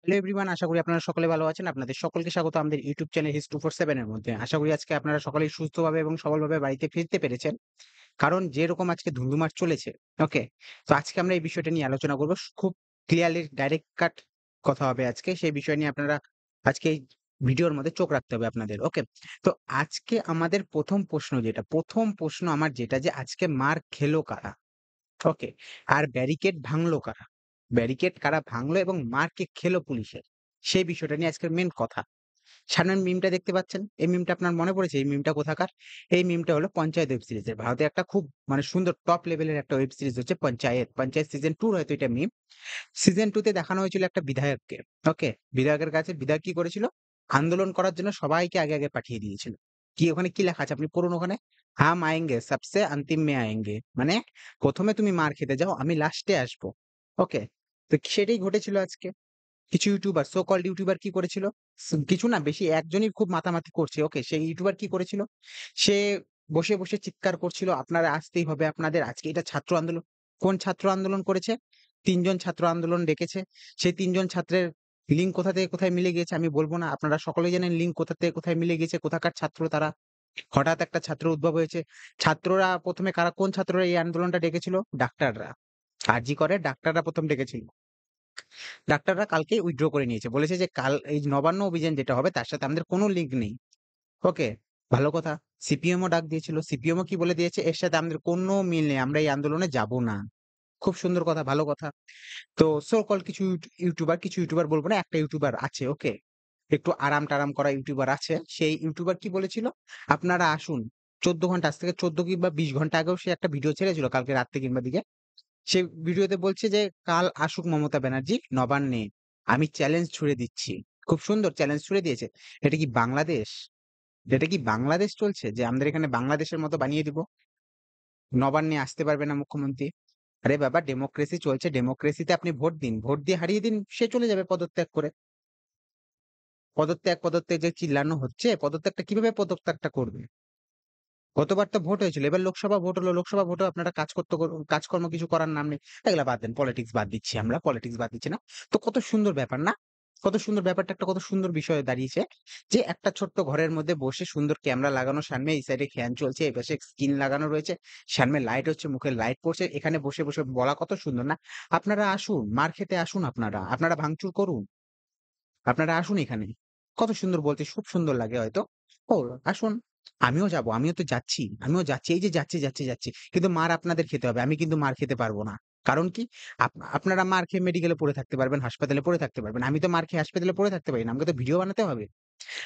Hello everyone, আশা করি আপনারা সকলে ভালো আছেন। আপনাদের সকলকে স্বাগত আমাদের ইউটিউব চ্যানেল His247 এর মধ্যে। আশা করি আজকে আপনারা সকলেই সুস্থভাবে এবং সবলভাবে বাড়িতে ফিরতে পেরেছেন। কারণ যেরকম আজকে ধুন্ধুমার চলেছে, ওকে? তো আজকে আমরা এই বিষয়টা নিয়ে আলোচনা করব। খুব ক্লিয়ারলি ডাইরেক্ট কাট কথা হবে আজকে। সেই বিষয় নিয়ে আপনারা আজকে এই ভিডিওর মধ্যে চোখ রাখতে হবে আপনাদের, ওকে? তো আজকে আমাদের ১ম প্রশ্ন আমার যেটা যে আজকে মার খেলো কারা? ওকে। আর ব্যারিকেড ভাঙলো কারা? ব্যারিকেড কারা ভাঙলো এবং মার কে খেলো পুলিশের? সেই বিষয়টা নিয়ে আজকের মেইন কথা। সামনের মিমটা দেখতে পাচ্ছেন? এই মিমটা আপনার মনে পড়েছে? এই মিমটা কোথাকার? এই মিমটা হলো 'পঞ্চায়েত' ওয়েব সিরিজের। ভারতের একটা খুব মানে সুন্দর টপ লেভেলের একটা ওয়েব সিরিজ হচ্ছে 'পঞ্চায়েত'। 'পঞ্চায়েত' সিজন 2 র হয়তো এটা মিম। সিজন 2 তে দেখানো হয়েছিল একটা বিধায়ককে। ওকে? বিধায়কের কাছে বিধায়ক কি করেছিল? আন্দোলন করার জন্য সবাইকে আগে পাঠিয়ে দিয়েছিল। ওখানে কি লেখা আছে আপনি পড়ুন ওখানে। হাম আয়েঙ্গে সবসে অন্তিম মে আয়েঙ্গে। মানে ১ম এ তুমি মার খেতে যাও, আমি লাস্টে আসবো। ওকে? তো সেটাই ঘটেছিল আজকে। কিছু ইউটিউবার, সো কল্ড ইউটিউবার কি করেছিল? কিছু না বেশি একজনই খুব মাতামাতি করছে। ওকে? সেই ইউটিউবার কি করেছিল? সে বসে চিৎকার করছিল, "আপনারা আসতেই হবে আপনাদের। আজকে এটা ছাত্র আন্দোলন।" কোন ছাত্র আন্দোলন করেছে? ৩ জন ছাত্র আন্দোলন ডেকেছে। সেই ৩ জন ছাত্রের লিঙ্ক কোথা থেকে কোথায় মিলে গিয়েছে আমি বলব না। আপনারা সকলেই জানেন লিঙ্ক কোথা থেকে কোথায় মিলে গিয়েছে, কোথাকার ছাত্র তারা। হঠাৎ একটা ছাত্র উদ্ভব হয়েছে। ছাত্ররা ১ম এ কোন ছাত্ররা এই আন্দোলনটা ডেকেছিল? ডাক্তাররা। আরজি করের ডাক্তাররা ১ম ডেকেছিল। ডাক্তাররা কালকেই উইথড্র করে নিয়েছে। বলেছে যে কাল এই নবান্ন অভিযান যেটা হবে তার সাথে আমাদের কোনো লিঙ্ক নেই। ওকে, ভালো কথা। সিপিএমও ডাক দিয়েছিল। সিপিএমও কি বলে দিয়েছে? এর সাথে আমাদের কোনো মিল নেই। আমরা এই আন্দোলনে যাব না। খুব সুন্দর কথা, ভালো কথা। তো সো কল্ড কিছু কিছু ইউটিউবার বলব না, একটা ইউটিউবার আছে, ওকে? একটু আরাম-টারাম করা ইউটিউবার আছে। সেই ইউটিউবার কি বলেছিল? আপনারা আসুন। ১৪ ঘন্টা আজ থেকে ১৪ কিংবা ২০ ঘন্টা আগেও সে একটা ভিডিও ছেড়েছিল কালকে রাত্রে কিংবা দিকে। সে ভিডিওতে বলছে যে, "কাল আসুক মমতা ব্যানার্জী নবান্নে। আমি চ্যালেঞ্জ ছুড়ে দিচ্ছি।" খুব সুন্দর চ্যালেঞ্জ ছুড়ে দিয়েছে। এটা কি বাংলাদেশ? এটা কি বাংলাদেশ চলছে? যে আমাদের এখানে বাংলাদেশের মতো বানিয়ে দিব? নবান্নে আসতে পারবে না মুখ্যমন্ত্রী। আরে বাবা ডেমোক্রেসি চলছে। ডেমোক্রেসিতে আপনি ভোট দিন। ভোট দিয়ে হারিয়ে দিন। সে চলে যাবে পদত্যাগ করে। পদত্যাগ যে চিল্লানো হচ্ছে, পদত্যাগটা কিভাবে পদত্যাগটা করবে? গতবার তো ভোট হয়েছিল। এবার লোকসভা ভোট হলো। লোকসভা ভোটেও আপনারা কাজকর্ম কিছু করার নাম নেই। এগুলা বাদ দেন। পলিটিক্স বাদ দিচ্ছি আমরা। পলিটিক্স বাদ দিচ্ছি না। তো কত সুন্দর ব্যাপার না? কত সুন্দর ব্যাপারটা একটা কত সুন্দর বিষয় হয়ে দাঁড়িয়েছে। যে একটা ছোট্ট ঘরের মধ্যে বসে সুন্দর ক্যামেরা লাগানো সামনে, এই সাইডে ফ্যান চলছে, এই পাশে স্ক্রিন লাগানো রয়েছে। সামনে লাইট হচ্ছে, মুখে লাইট পড়ছে। এখানে বসে বলা কত সুন্দর না? আপনারা আসুন, মার খেতে আসুন আপনারা। আপনারা ভাঙচুর করুন। আপনারা আসুন এখানে। কত সুন্দর বলতে খুব সুন্দর লাগে হয়তো। ও আসুন। আমিও যাবো। আমিও তো যাচ্ছি। আমিও যাচ্ছি। এই যে যাচ্ছি। কিন্তু মার আপনাদের খেতে হবে। আমি কিন্তু মার খেতে পারবো না। কারণ কি? আপনারা মার খেয়ে মেডিকেলে পড়ে থাকতে পারবেন, হাসপাতালে পড়ে থাকতে পারবেন। আমি তো মার খেয়ে হাসপাতালে পড়ে থাকতে পারি না। আমাকে তো ভিডিও বানাতে হবে।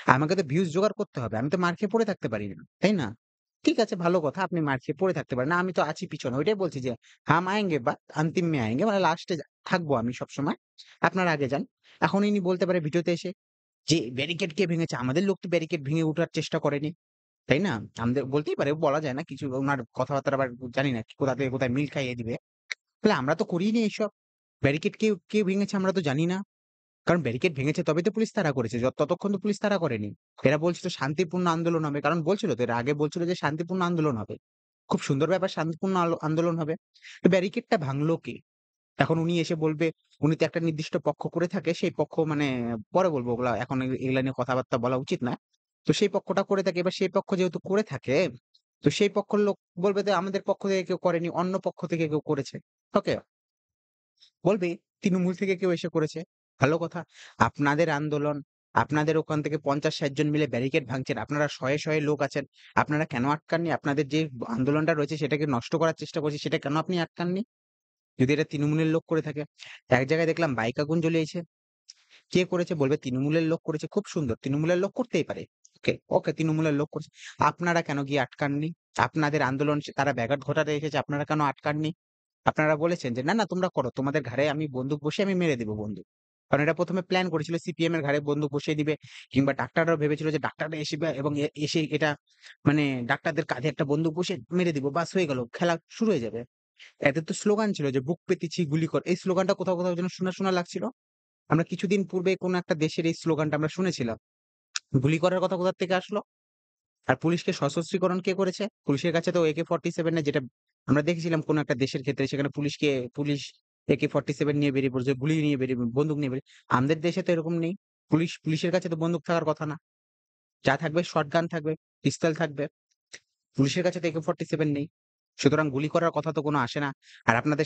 আমাকে তো ভিউজ জোগাড় করতে হবে। আমি তো মার খেয়ে পড়ে থাকতে পারি না। তাই না? ঠিক আছে ভালো কথা। আপনি মার খেয়ে পড়ে থাকতে পারেন না। আমি তো আছি পিছনে। ওইটাই বলছি যে হাম আয়েঙ্গে বাট অন্তিম মে আয়েঙ্গে। মানে লাস্টে থাকবো আমি সবসময়। আপনারা আগে যান। এখন ইনি বলতে পারে ভিডিওতে এসে যে ব্যারিকেড কে ভেঙেছে? আমাদের লোক তো ব্যারিকেড ভেঙে উঠার চেষ্টা করেনি। তাই না? আমাদের বলতেই পারে, বলা যায় না। কিছু উনার কথাবার্তা আবার জানি না কোথা থেকে কোথায় মিল খাইয়ে দিবে। তাহলে আমরা তো করিইনি এসব। ব্যারিকেড কে ভেঙেছে আমরা তো জানি না। কারণ ব্যারিকেড ভেঙেছে তবেই তো পুলিশ তাড়া করেছে। ততক্ষণ তো পুলিশ তাড়া করেনি। এরা বলছিল শান্তিপূর্ণ আন্দোলন হবে। কারণ বলছিল তো এর আগে বলছিল যে শান্তিপূর্ণ আন্দোলন হবে। খুব সুন্দর ব্যাপার শান্তিপূর্ণ আন্দোলন হবে। তো ব্যারিকেডটা ভাঙলো কে? এখন উনি এসে বলবে, উনি তো একটা নির্দিষ্ট পক্ষ করে থাকে, সেই পক্ষ মানে পরে বলবো ওগুলা এখন এগুলা নিয়ে কথাবার্তা বলা উচিত না। তো সেই পক্ষটা করে থাকে, এবার সেই পক্ষ যেহেতু করে থাকে, তো সেই পক্ষের লোক বলবে যে আমাদের পক্ষ থেকে কেউ করেনি, অন্য পক্ষ থেকে কেউ করেছে। ওকে? বলবে তৃণমূল থেকে কেউ এসে করেছে। ভালো কথা। আপনাদের আন্দোলন, আপনাদের ওখান থেকে ৫০-৬০ জন মিলে ব্যারিকেড ভাঙছেন। আপনারা শয়ে লোক আছেন। আপনারা কেন আটকাননি? আপনাদের যে আন্দোলনটা রয়েছে সেটাকে নষ্ট করার চেষ্টা করছে, সেটা কেন আপনি আটকাননি? যদি এটা তৃণমূলের লোক করে থাকে। এক জায়গায় দেখলাম বাইক আগুন জ্বলিয়েছে। কে করেছে? বলবে তৃণমূলের লোক করেছে। খুব সুন্দর। তৃণমূলের লোক করতেই পারে। ওকে তৃণমূলের লোক করেছে। আপনারা কেন গিয়ে আটকাননি? আপনাদের আন্দোলন তারা ব্যাঘাত ঘটাতে এসেছে। আপনারা কেন আটকাননি? আপনারা বলেছেন যে, "না, তোমরা করো। তোমাদের ঘাড়ে আমি বন্দুক বসিয়ে আমি মেরে দিব বন্দুক।" কারণ এটা ১ম এ প্ল্যান করেছিল সিপিএম এর ঘাড়ে বন্দুক বসিয়ে দিবে কিংবা ডাক্তাররাও ভেবেছিল যে ডাক্তাররা এসবে এবং এসে এটা মানে ডাক্তারদের কাঁধে একটা বন্দুক বসিয়ে মেরে দিব। বাস হয়ে গেল। খেলা শুরু হয়ে যাবে। এদের তো স্লোগান ছিল যে, "বুক পেতেছি গুলি কর।" এই স্লোগানটা কোথাও যেন শোনা লাগছিল। আমরা কিছুদিন পূর্বে কোন একটা দেশের এই স্লোগানটা আমরা শুনেছিলাম। গুলি করার কথা কোথা থেকে আসলো? আর পুলিশকে সশস্ত্রীকরণ কে করেছে? পুলিশের কাছে তো AK-47 এ যেটা আমরা দেখেছিলাম কোন একটা দেশের ক্ষেত্রে সেখানে পুলিশ AK-47 নিয়ে বেরিয়ে পড়ছে, গুলি নিয়ে বেরিয়ে বন্দুক নিয়ে বেরিয়ে আমাদের দেশে তো এরকম নেই। পুলিশের কাছে তো বন্দুক থাকার কথা না। যা থাকবে শটগান থাকবে, পিস্তল থাকবে। পুলিশের কাছে তো AK-47 নেই। সুতরাং গুলি করার কথা তো কোনো আসে না। আর আপনাদের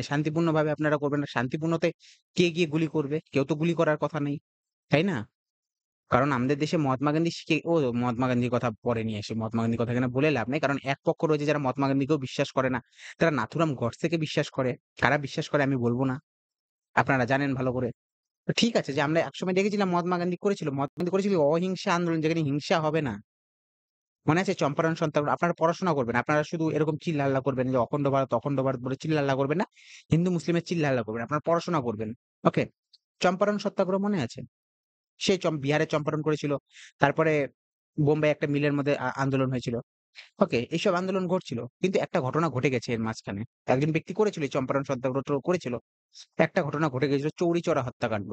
শান্তিপূর্ণভাবে আপনারা করবেন না। শান্তিপূর্ণতে কে গিয়ে গুলি করবে? কেউ তো গুলি করার কথা নেই। তাই না? কারণ আমাদের দেশে মহাত্মা গান্ধী মহাত্মা গান্ধীর কথা পরে নিয়ে আসি। মহাত্মা গান্ধীর কথা এখানে বলে লাভ নেই। কারণ এক পক্ষ রয়েছে যারা মহাত্মা গান্ধীকেও বিশ্বাস করে না। তারা নাথুরাম গডসেকে বিশ্বাস করে। কারা বিশ্বাস করে আমি বলব না। আপনারা জানেন ভালো করে। তো ঠিক আছে যে আমরা একসময় দেখেছিলাম মহাত্মা গান্ধী করেছিল। মহাত্মা গান্ধী করেছিল অহিংসা আন্দোলন যেখানে হিংসা হবে না। মনে আছে চম্পারণ সত্যাগ্রহ? আপনারা পড়াশোনা করবেন। আপনারা শুধু এরকম চিল্লাহাল্লা করবেন যে অখণ্ড ভারত বলে চিল্লাহাল্লা করবেন না। হিন্দু মুসলিমের চিল্লাহাল্লা করবেন। আপনারা পড়াশোনা করবেন। ওকে? চম্পারণ সত্যাগ্রহ মনে আছে? সে বিহারে চম্পারণ করেছিল। তারপরে বোম্বাই একটা মিলের মধ্যে আন্দোলন হয়েছিল। ওকে, এইসব আন্দোলন ঘটছিল। কিন্তু একটা ঘটনা ঘটে গেছে এর মাঝখানে। একজন ব্যক্তি করেছিল এই চম্পারণ সত্যাগ্রহ করেছিল। একটা ঘটনা ঘটে গেছিল চৌরিচৌরা হত্যাকাণ্ড।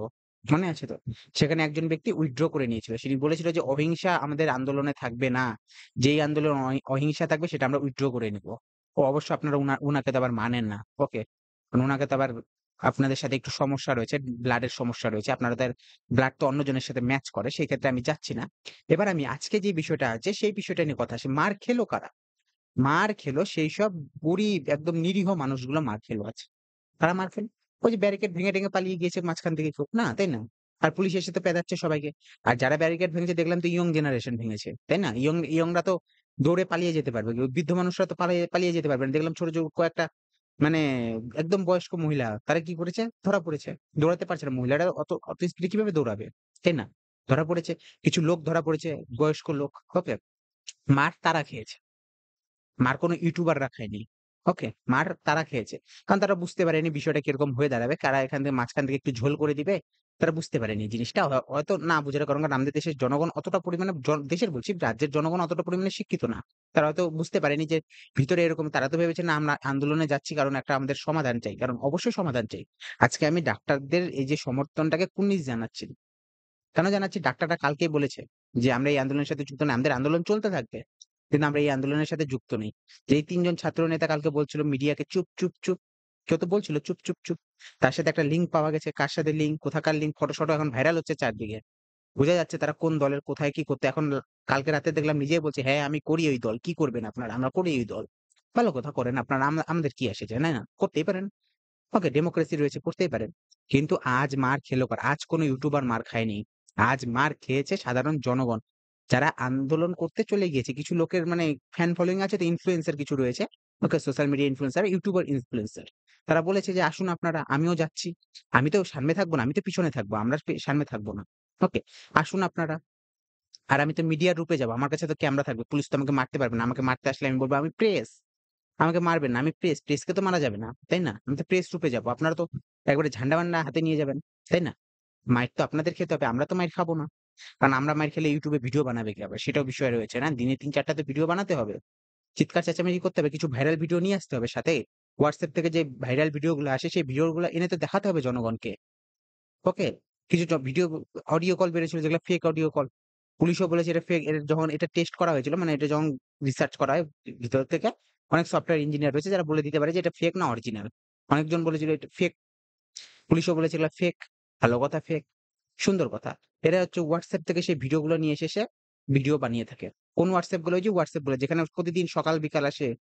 মনে আছে তো? সেখানে একজন ব্যক্তি উইথড্র করে নিয়েছিল। তিনি বলেছিল যে অহিংসা আমাদের আন্দোলনে থাকবে না। যেই আন্দোলন অহিংসা থাকবে সেটা আমরা উইথড্র করে নিব। অবশ্য আপনারা উনাকে তো আবার মানেন না। ওকে? কারণ উনাকে তো আবার আপনাদের সাথে একটু সমস্যা রয়েছে, ব্লাডের সমস্যা রয়েছে। আপনাদের ব্লাড তো অন্যজনের সাথে ম্যাচ করে। সেই ক্ষেত্রে আমি যাচ্ছি না। এবার আমি আজকে যে বিষয়টা আছে সেই বিষয়টা নিয়ে কথা আসি। মার খেলো কারা? মার খেলো সেইসব গরিব একদম নিরীহ মানুষগুলো মার খেলো আজ। কারা মার খেলো? ওই যে ব্যারিকেড ভেঙে টেঙে পালিয়ে গিয়েছে মাঝখান থেকে কেউ, না, তাই না? আর পুলিশ এসে তো পেদাচ্ছে সবাইকে। আর যারা ব্যারিকেড ভেঙেছে দেখলাম তো ইয়ং জেনারেশন ভেঙেছে, তাই না? ইয়ংরা তো দৌড়ে পালিয়ে যেতে পারবে। বৃদ্ধ মানুষরা তো পালিয়ে পালিয়ে যেতে পারবে না। দেখলাম ছোট ছোট কয়েকটা মানে একদম বয়স্ক মহিলা তারা কি করেছে? ধরা পড়েছে। দৌড়াতে পারছে না। মহিলারা অত স্পিডে কিভাবে দৌড়াবে? তাই না? ধরা পড়েছে। কিছু লোক ধরা পড়েছে, বয়স্ক লোক। ওকে? মার তারা খেয়েছে। মার কোনো ইউটিউবাররা খায়নি। ওকে? মার তারা খেয়েছে। কারণ তারা বুঝতে পারেনি বিষয়টা কিরকম হয়ে দাঁড়াবে। কারা এখান থেকে মাঝখান থেকে একটু ঝোল করে দিবে। তারা বুঝতে পারেনি জিনিসটা। হয়তো না বুঝার কারণ আমাদের দেশের জনগণ অতটা পরিমাণে দেশের বলছি, রাজ্যের জনগণ অতটা পরিমাণে শিক্ষিত না। তারা হয়তো বুঝতে পারেনি যে ভিতরে এরকম তারা তো ভেবেছে না আমরা আন্দোলনে যাচ্ছি কারণ একটা আমাদের সমাধান চাই। কারণ অবশ্যই সমাধান চাই। আজকে আমি ডাক্তারদের এই যে সমর্থনটাকে কুর্নিশ জানাচ্ছি। কেন জানাচ্ছি? ডাক্তাররা কালকেই বলেছে যে, "আমরা এই আন্দোলনের সাথে যুক্ত না। আমাদের আন্দোলন চলতে থাকবে। কিন্তু আমরা এই আন্দোলনের সাথে যুক্ত নেই।" যেই ৩ জন ছাত্র নেতা কালকে বলছিল মিডিয়াকে চুপ, চুপ, চুপ। কেউ তো বলছিল চুপ, চুপ, চুপ। তার সাথে একটা লিঙ্ক পাওয়া গেছে। কার সাথে লিঙ্ক? কোথাকার লিঙ্ক? ফটো-শটো এখন ভাইরাল হচ্ছে চারদিকে। বোঝা যাচ্ছে তারা কোন দলের, কোথায় কি করতো। এখন কালকে রাতে দেখলাম নিজেই বলছে, "হ্যাঁ, আমি করি ওই দল। কি করবেন আপনারা? আমরা করি ওই দল।" ভালো কথা করেন আপনারা। আমাদের কি আসে যায়, তাই না? করতেই পারেন। ওকে, ডেমোক্রেসি রয়েছে, করতেই পারেন। কিন্তু আজ মার খেলো কারা? আজ কোন ইউটিউবার মার খায়নি। আজ মার খেয়েছে সাধারণ জনগণ। যারা আন্দোলন করতে চলে গিয়েছে। কিছু লোকের মানে ফ্যান ফলোইং আছে তো, ইনফ্লুয়েন্সার কিছু রয়েছে। Okay, social media influencer, YouTuber influencer. তারা বলেছে যে, "আসুন আপনারা, আমিও যাচ্ছি। আমি তো সামনে থাকবো না, আমি তো পিছনে থাকবো। আমরা সামনে থাকবো না। ওকে, আসুন আপনারা। আর আমি তো মিডিয়ার রূপে যাবো। আমার কাছে তো ক্যামেরা থাকবে। পুলিশ তো আমাকে মারতে পারবে না। আমাকে মারতে আসলে আমি বলব, আমি প্রেস। আমাকে মারবেন না। আমি প্রেস। প্রেসকে তো মারা যাবে না। তাই না? আমি তো প্রেস রূপে যাবো। আপনারা তো একবারে ঝান্ডা-মান্ডা হাতে নিয়ে যাবেন। তাই না? মাইর তো আপনাদের খেতে হবে। আমরা তো মাইর খাবো না। কারণ আমরা মাইর খেলে YouTube এ ভিডিও বানাবে কে আবার? সেটাও বিষয় রয়েছে না? দিনে ৩-৪ টা তো ভিডিও বানাতে হবে। চিৎকার চেঁচামেচি করতে হবে। কিছু ভাইরাল ভিডিও নিয়ে আসতে হবে সাথে। WhatsApp থেকে যে ভাইরাল ভিডিও গুলো আসে সেই ভিডিও গুলো এনে তো দেখাতে হবে জনগণকে। ওকে? কিছু ভিডিও অডিও কল বেরিয়েছিল যেগুলো ফেক অডিও কল। পুলিশও বলেছে এটা ফেক। যখন এটা টেস্ট করা হয়েছিল মানে এটা যখন রিসার্চ করা হয় ভিতর থেকে অনেক সফটওয়্যার ইঞ্জিনিয়ার রয়েছে যারা বলে দিতে পারে যে এটা ফেক না অরিজিনাল। অনেকজন বলেছিল এটা ফেক। পুলিশও বলেছে এগুলা ফেক। ভালো কথা ফেক। সুন্দর কথা। এরা হচ্ছে WhatsApp থেকে সেই ভিডিওগুলো নিয়ে এসে ভিডিও বানিয়ে থাকে। কোন WhatsApp গুলো? ওই যে WhatsApp গুলো যেখানে প্রতিদিন সকাল বিকাল আসে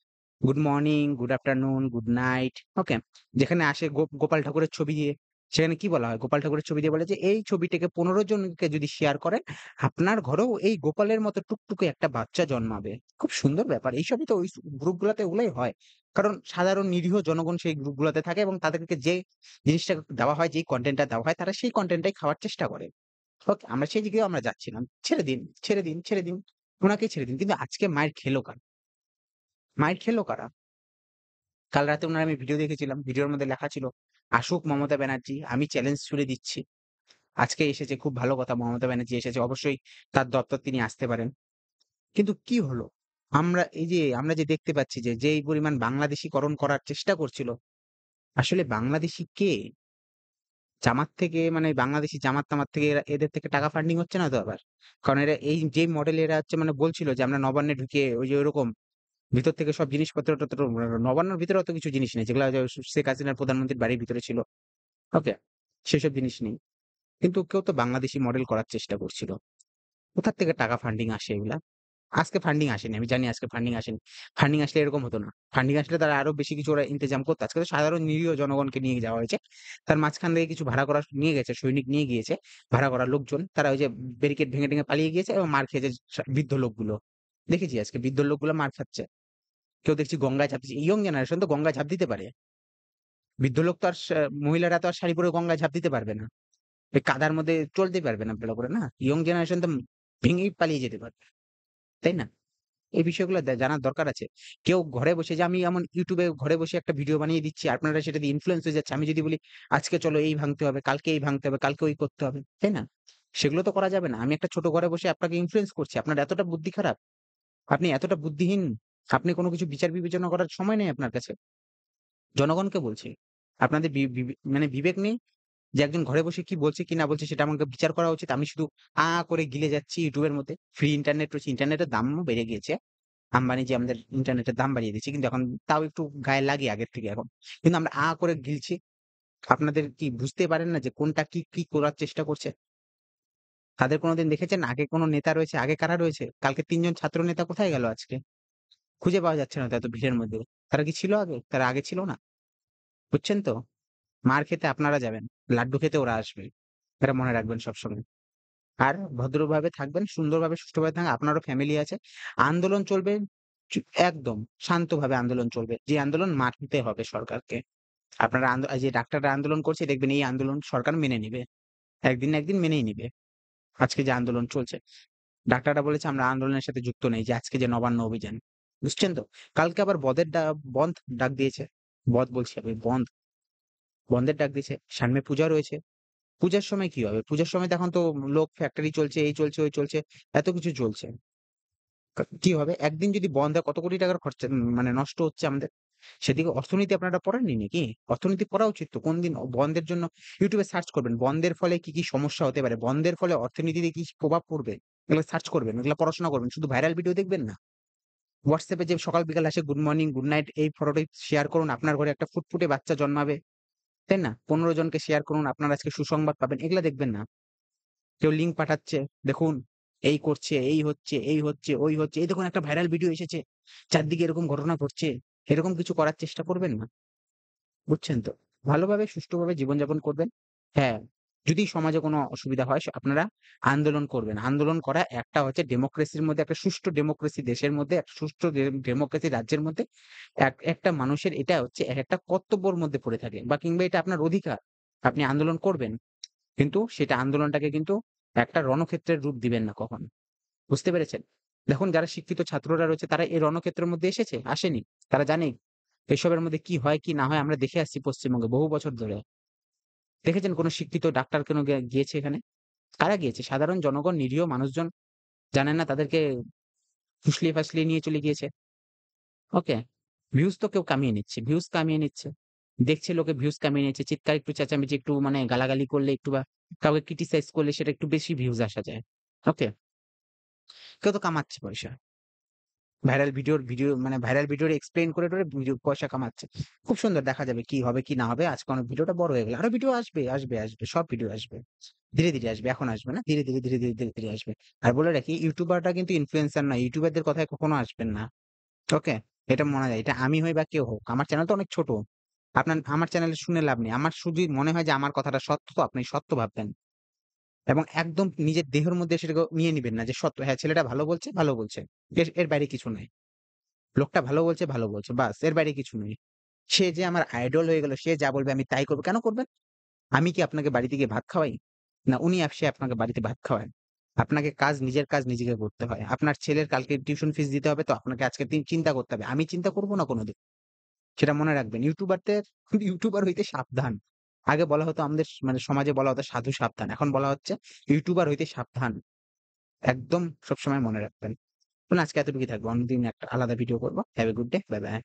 good morning, good afternoon, good night. Okay? যেখানে আসে গোপাল ঠাকুরের ছবি দিয়ে। সেখানে কি বলা হয়? গোপাল ঠাকুরের ছবি দিয়ে বলে যে, "এই ছবিটাকে ১৫ জনকে যদি শেয়ার করেন, আপনার ঘরেও এই গোপালের মতো টুকটুকে একটা বাচ্চা জন্মাবে।" খুব সুন্দর ব্যাপার। এইসবই তো ওই গ্রুপগুলাতে ওগুলাই হয়। কারণ সাধারণ নিরীহ জনগণ সেই গ্রুপগুলাতে থাকে এবং তাদেরকে যে জিনিসটা দেওয়া হয়, যেই কনটেন্টটা দেওয়া হয়, তারা সেই কনটেন্টটাই খাওয়ার চেষ্টা করে। ওকে? আমরা সেই দিকেও আমরা যাচ্ছিলাম। ছেড়ে দিন, ছেড়ে দিন, ছেড়ে দিন। উনাকেই ছেড়ে দিন। কিন্তু আজকে মাইর খেলো কারা? মাইর খেলো কারা? কাল রাতে উনার আমি ভিডিও দেখেছিলাম। ভিডিওর মধ্যে লেখা ছিল, "আসুক মমতা ব্যানার্জি, আমি চ্যালেঞ্জ ছুড়ে দিচ্ছি।" আজকে এসেছে, খুব ভালো কথা মমতা ব্যানার্জি এসেছে। অবশ্যই তার দপ্তর তিনি আসতে পারেন। কিন্তু কি হলো? আমরা যে দেখতে পাচ্ছি যে, যেই পরিমাণ বাংলাদেশীকরণ করার চেষ্টা করছিল, আসলে বাংলাদেশী কে? জামাত থেকে মানে বাংলাদেশী জামাত-টামাত থেকে এদের থেকে টাকা ফান্ডিং হচ্ছে না তো আবার? কারণ এরা এই যেই মডেল এরা হচ্ছে মানে বলছিল যে আমরা নবান্নে ঢুকে ওই যে ওরকম ভিতর থেকে সব জিনিসপত্র-টত্র নবান্নর ভিতরে অত কিছু জিনিস নেই। যেগুলা শেখ হাসিনার প্রধানমন্ত্রীর বাড়ির ভিতরে ছিল। ওকে? সেসব জিনিস নেই। কিন্তু কেউ তো বাংলাদেশি মডেল করার চেষ্টা করছিল। কোথা থেকে টাকা ফান্ডিং আসে এগুলা? আজকে ফান্ডিং আসেনি। আমি জানি আজকে ফান্ডিং আসেনি। ফান্ডিং আসলে এরকম হতো না। ফান্ডিং আসলে তারা আরো বেশি কিছু ওরা ইন্তেজাম করত। আজকে তো সাধারণ নিরীহ জনগণকে নিয়ে যাওয়া হয়েছে। তার মাঝখান থেকে কিছু ভাড়া করা নিয়ে গেছে, সৈনিক নিয়ে গিয়েছে। ভাড়া করা লোকজন। তারা ওই যে ব্যারিকেড ভেঙে-টেঙে পালিয়ে গিয়েছে এবং মার খেয়েছে বৃদ্ধ লোকগুলো। দেখেছি আজকে বৃদ্ধ লোকগুলো মার খাচ্ছে। কেউ দেখছি গঙ্গায় ঝাঁপ দিচ্ছে। ইয়ং জেনারেশন তো গঙ্গায় ঝাঁপ দিতে পারে। বৃদ্ধ লোক তো আর মহিলারা তো আর শাড়ি পরে গঙ্গায় ঝাঁপ দিতে পারবে না। ওই কাদার মধ্যে চলতেই পারবে না ভালো করে না? ইয়ং জেনারেশন তো ভেঙেই পালিয়ে যেতে পারবে। তাই না? এই বিষয়গুলো জানার দরকার আছে। কেউ ঘরে বসে যে আমি এমন YouTube এ ঘরে বসে একটা ভিডিও বানিয়ে দিচ্ছি, আপনারা সেটা দিয়ে ইনফ্লুয়েন্স হয়ে যাচ্ছে। আমি যদি বলি, "আজকে চলো এই ভাঙতে হবে, কালকে এই ভাঙতে হবে, কালকে ওই করতে হবে।" তাই না? সেগুলো তো করা যাবে না। আমি একটা ছোট ঘরে বসে আপনাকে ইনফ্লুয়েন্স করছি। আপনার এতটা বুদ্ধি খারাপ? আপনি এতটা বুদ্ধিহীন? আপনি কোন কিছু বিচার বিবেচনা করার সময় নেই আপনার কাছে? জনগণকে বলছি। আপনাদের বি বি মানে বিবেক নেই যে একজন ঘরে বসে কি বলছে কি না বলছে সেটা আমাকে বিচার করা উচিত। আমি শুধু করে গিলে যাচ্ছি YouTube এর মধ্যে। ফ্রি ইন্টারনেট রয়েছে। ইন্টারনেটের দামও বেড়ে গিয়েছে। আম্বানি যে আমাদের ইন্টারনেটের দাম বাড়িয়ে দিয়েছে। কিন্তু এখন তাও একটু গায়ে লাগে আগের থেকে এখন। কিন্তু আমরা করে গিলছি। আপনাদের কি বুঝতে পারেন না যে কোনটা কি করার চেষ্টা করছে? তাদের কোনদিন দেখেছেন আগে কোন নেতা রয়েছে, আগে কারা রয়েছে? কালকে ৩ জন ছাত্র নেতা কোথায় গেল আজকে? খুঁজে পাওয়া যাচ্ছে না তো এত ভিড়ের মধ্যে। তারা কি ছিল আগে? তারা আগে ছিল না? বুঝছেন তো? মার খেতে আপনারা যাবেন। লাড্ডু খেতে ওরা আসবে। এটা মনে রাখবেন সবসময়। আর ভদ্রভাবে থাকবেন, সুন্দরভাবে সুষ্ঠুভাবে থাকবেন। আপনারও ফ্যামিলি আছে। আন্দোলন চলবে চু একদম শান্তভাবে আন্দোলন চলবে। যে আন্দোলন মানতে হবে সরকারকে। আপনারা এই যে ডাক্তাররা আন্দোলন করছে দেখবেন এই আন্দোলন সরকার মেনে নিবে। একদিন না একদিন মেনেই নিবে। আজকে যে আন্দোলন চলছে। ডাক্তাররা বলেছে আমরা আন্দোলনের সাথে যুক্ত নেই যে আজকে যে নবান্ন অভিযান। বুঝছেন তো? কালকে আবার বন্ধ ডাক দিয়েছে। বলছি আমি বন্ধের ডাক দিয়েছে। সামনে পূজা রয়েছে। পূজার সময় কি হবে? পূজার সময় তো এখন তো লোক ফ্যাক্টরি চলছে, এই চলছে, ওই চলছে। এত কিছু চলছে। কি হবে? একদিন যদি বন্ধ হয় কত কোটি টাকার খরচা মানে নষ্ট হচ্ছে আমাদের। সেদিকে অর্থনীতি আপনারা পড়েননি নাকি? অর্থনীতি পড়া উচিত তো। কোনদিন বন্ধের জন্য YouTube এ সার্চ করবেন। বন্ধের ফলে কি সমস্যা হতে পারে? বন্ধের ফলে অর্থনীতিতে কি প্রভাব পড়বে? এগুলো সার্চ করবেন, এগুলা পড়াশোনা করবেন। শুধু ভাইরাল ভিডিও দেখবেন না। WhatsApp এ যে সকাল বিকাল আসে গুড মর্নিং, গুড নাইট এই ফটোটি শেয়ার করুন। আপনার ঘরে একটা ফুটফুটে বাচ্চা জন্মাবে। তাই না? ১৫ জনকে শেয়ার করুন। আপনারা আজকে সুসংবাদ পাবেন। এগুলা দেখবেন না। কেউ লিঙ্ক পাঠাচ্ছে, দেখুন এই করছে, এই হচ্ছে, এই হচ্ছে, ওই হচ্ছে। এই দেখুন একটা ভাইরাল ভিডিও এসেছে। চারদিকে এরকম ঘটনা ঘটছে। এরকম কিছু করার চেষ্টা করবেন না। বুঝছেন তো? ভালোভাবে সুষ্ঠুভাবে জীবনযাপন করবেন। হ্যাঁ, যদি সমাজে কোনো অসুবিধা হয় আপনারা আন্দোলন করবেন। আন্দোলন করা একটা হচ্ছে ডেমোক্রেসির মধ্যে একটা সুষ্ঠু ডেমোক্রেসি দেশের মধ্যে একটা সুষ্ঠু ডেমোক্রেসি রাজ্যের মধ্যে একটা মানুষের এটা হচ্ছে একটা কর্তব্যের মধ্যে পড়ে থাকে বা কিংবা এটা আপনার অধিকার। আপনি আন্দোলন করবেন। কিন্তু সেটা আন্দোলনটাকে কিন্তু একটা রণক্ষেত্রের রূপ দিবেন না কখনো। বুঝতে পেরেছেন? দেখুন যারা শিক্ষিত ছাত্ররা রয়েছে তারা এই রণক্ষেত্রের মধ্যে এসেছে? আসেনি। তারা জানে এসবের মধ্যে কি হয় কি না হয় আমরা দেখে আসছি পশ্চিমবঙ্গে বহু বছর ধরে। দেখেছেন কোন শিক্ষিত ডাক্তার কেন গিয়েছে এখানে? কারা গিয়েছে? সাধারণ জনগণ, নিরীহ মানুষজন জানেন না তাদেরকে ফুসলিয়ে-ফাসলিয়ে নিয়ে চলে গিয়েছে। ওকে? ভিউজ তো কেউ কামিয়ে নিচ্ছে। ভিউজ কামিয়ে নিচ্ছে। দেখছে লোকে ভিউজ কামিয়ে নিচ্ছে। চিৎকার একটু চেঁচামেচি একটু মানে গালাগালি করলে একটু বা কাউকে ক্রিটিসাইজ করলে সেটা একটু বেশি ভিউজ আসা যায়। ওকে? কেউ তো কামাচ্ছে পয়সা। ভাইরাল ভিডিওর এক্সপ্লেইন করে টরে পয়সা কামাচ্ছে। খুব সুন্দর দেখা যাবে কি হবে কি না হবে। আজকে অনেক ভিডিওটা বড় হয়ে গেল। আরো ভিডিও আসবে। সব ভিডিও আসবে। ধীরে আসবে। এখন আসবে না। ধীরে আসবে। আর বলে রাখি ইউটিউবাররা কিন্তু ইনফ্লুয়েন্সার না। ইউটিউবারদের কথায় কখনো আসবেন না। ওকে? এটা মনে হয়। এটা আমি হই বা কেউ হোক। আমার চ্যানেল তো অনেক ছোট। আমার চ্যানেলে শুনে লাভ নেই। আমার শুধুই মনে হয় যে আমার কথাটা সত্য তো আপনি সত্য ভাববেন। এবং একদম নিজের দেহের মধ্যে সেটাকে নিয়ে নিবেন না যে সত্য। হ্যাঁ, ছেলেটা ভালো বলছে। এর বাইরে কিছু নাই। লোকটা ভালো বলছে। বাস এর বাইরে কিছু নেই। সে যে আমার আইডল হয়ে গেল, সে যা বলবে আমি তাই করব। কেন করবেন? আমি কি আপনাকে বাড়িতে গিয়ে ভাত খাওয়াই? না উনি এসে আপনাকে বাড়িতে ভাত খাওয়ায়। আপনাকে নিজের কাজ নিজেকে করতে হয়। আপনার ছেলের কালকে টিউশন ফিস দিতে হবে তো আপনাকে আজকে চিন্তা করতে হবে। আমি চিন্তা করব না কোনদিন। সেটা মনে রাখবেন। ইউটিউবার হইতে সাবধান। আগে বলা হতো আমাদের মানে সমাজে বলা হতো সাধু সাবধান। এখন বলা হচ্ছে ইউটিউবার হইতে সাবধান। একদম সবসময় মনে রাখবেন। আজকে এতটুকুই থাকবে। অন্যদিন একটা আলাদা ভিডিও করব। Have a good day. Bye bye.